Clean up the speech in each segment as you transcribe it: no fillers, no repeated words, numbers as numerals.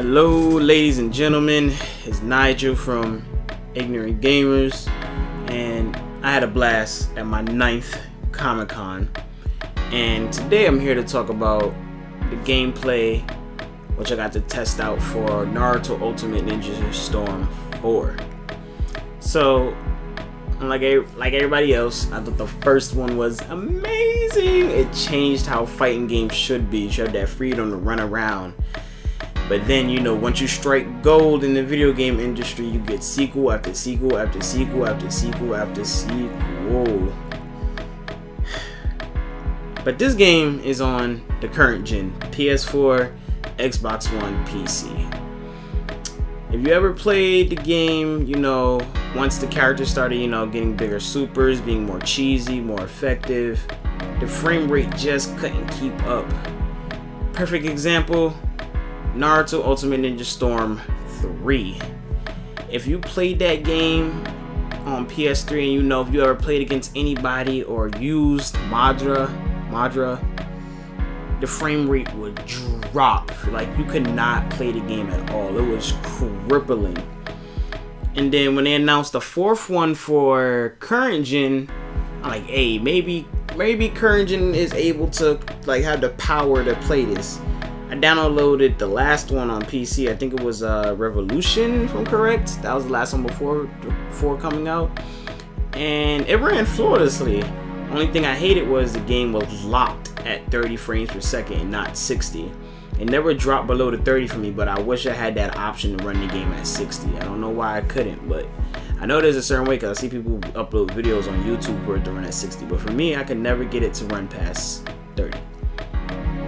Hello ladies and gentlemen, it's Nigel from Ignorant Gamers, and I had a blast at my 9th Comic-Con, and today I'm here to talk about the gameplay which I got to test out for Naruto Ultimate Ninja Storm 4. So like everybody else, I thought the first one was amazing. It changed how fighting games should be. You should have that freedom to run around. But then, you know, once you strike gold in the video game industry, you get sequel after sequel after sequel after sequel after sequel. But this game is on the current gen, PS4, Xbox One, PC. If you ever played the game, you know, once the characters started, you know, getting bigger supers, being more cheesy, more effective, the frame rate just couldn't keep up. Perfect example, Naruto Ultimate Ninja Storm 3. If you played that game on PS3 and you know if you ever played against anybody or used Madra, the frame rate would drop. Like, you could not play the game at all. It was crippling. And then when they announced the fourth one for current gen, I'm like, hey, maybe current gen is able to like have the power to play this. I downloaded the last one on PC. I think it was Revolution, if I'm correct. That was the last one before coming out, and it ran flawlessly. Only thing I hated was the game was locked at 30 frames per second and not 60. It never dropped below the 30 for me, but I wish I had that option to run the game at 60. I don't know why I couldn't, but I know there's a certain way because I see people upload videos on YouTube where it to run at 60. But for me, I could never get it to run past 30.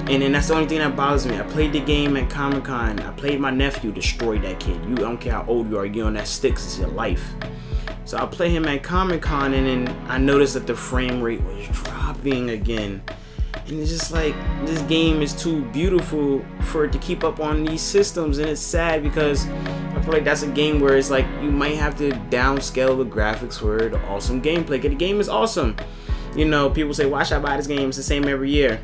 And then that's the only thing that bothers me. I played the game at Comic-Con. I played my nephew, destroyed that kid. I don't care how old you are, you're on that stick, it's your life. So I play him at Comic-Con, and then I noticed that the frame rate was dropping again. And it's just like, this game is too beautiful for it to keep up on these systems, and it's sad because I feel like that's a game where it's like you might have to downscale the graphics for the awesome gameplay. Because the game is awesome. You know, people say, why should I buy this game? It's the same every year.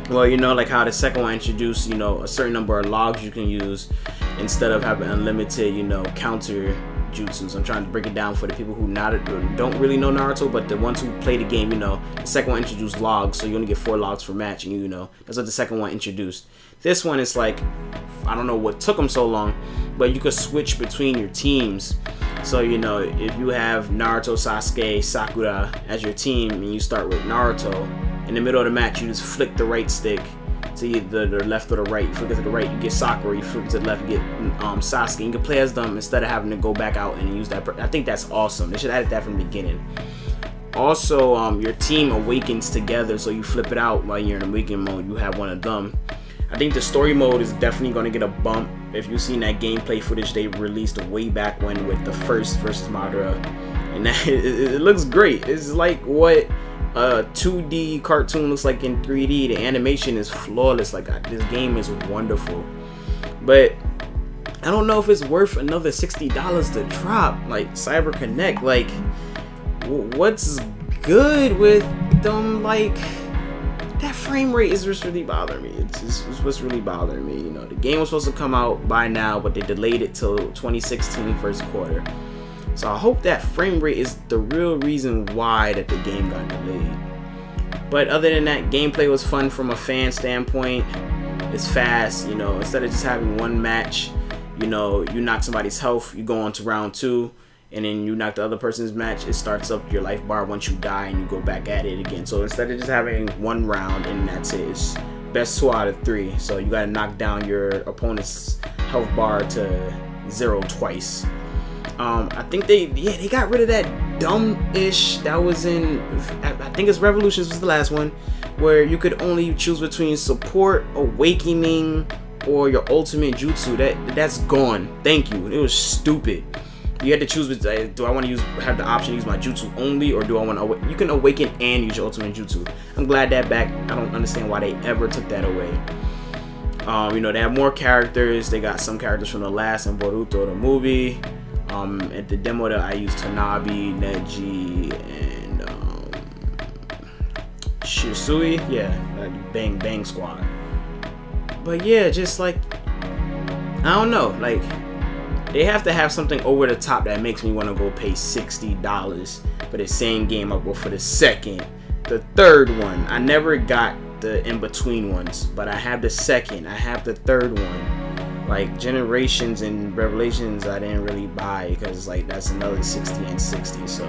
Well, you know, like how the second one introduced, you know, a certain number of logs you can use instead of having unlimited, you know, counter jutsus. I'm trying to break it down for the people who don't really know Naruto, but the ones who play the game, you know, the second one introduced logs, so you only get 4 logs per match, and you know, that's what the second one introduced. This one is like, I don't know what took them so long, but you could switch between your teams. So, you know, if you have Naruto, Sasuke, Sakura as your team, and you start with Naruto, in the middle of the match, you just flick the right stick to either the left or the right. You flick it to the right, you get Sakura. You flick it to the left, you get Sasuke. You can play as them instead of having to go back out and use that. I think that's awesome. They should have added that from the beginning. Also, your team awakens together, so you flip it out while you're in awakening mode. You have one of them. I think the story mode is definitely going to get a bump. If you've seen that gameplay footage they released way back when with the first versus Madara, and that, it looks great. It's like what a 2D cartoon looks like in 3D. The animation is flawless. Like, this game is wonderful, but I don't know if it's worth another $60 to drop. Like, Cyber Connect, like, what's good with them? Like, that frame rate is what's really bothering me. It's what's really bothering me. You know, the game was supposed to come out by now, but they delayed it till 2016 first quarter. So I hope that frame rate is the real reason why that the game got delayed. But other than that, gameplay was fun from a fan standpoint. It's fast, you know, instead of just having one match, you know, you knock somebody's health, you go on to round 2, and then you knock the other person's match, it starts up your life bar once you die and you go back at it again. So instead of just having one round and that's it, it's best 2 out of 3. So you gotta knock down your opponent's health bar to 0 twice. I think they got rid of that dumb-ish that was in, I think it's Revolutions was the last one, where you could only choose between support, awakening, or your ultimate jutsu. That's gone. Thank you. It was stupid. You had to choose, do I want to have the option to use my jutsu only, or do I want to, you can awaken and use your ultimate jutsu. I'm glad that back. I don't understand why they ever took that away. You know, they have more characters. They got some characters from the last and Boruto, the movie. At the demo that I used Tanabe, Neji, and Shisui, yeah, Bang Squad. But yeah, just like I don't know, like, they have to have something over the top that makes me want to go pay $60 for the same game. I'll go for the second, the third one. I never got the in-between ones, but I have the second, I have the third one. Like Generations and Revelations I didn't really buy because like that's another 60 and 60. So,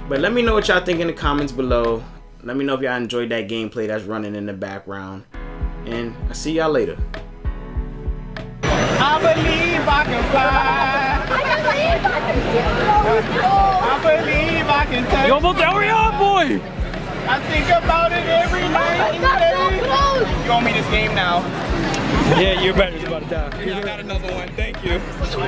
but let me know what y'all think in the comments below. Let me know if y'all enjoyed that gameplay that's running in the background, and I'll see y'all later. I believe I can fly. I believe I can take. You almost hurry up, boy! I think about it every night. You owe me this game now. Yeah, your battery's about to die. I got another one. Thank you. Let's go.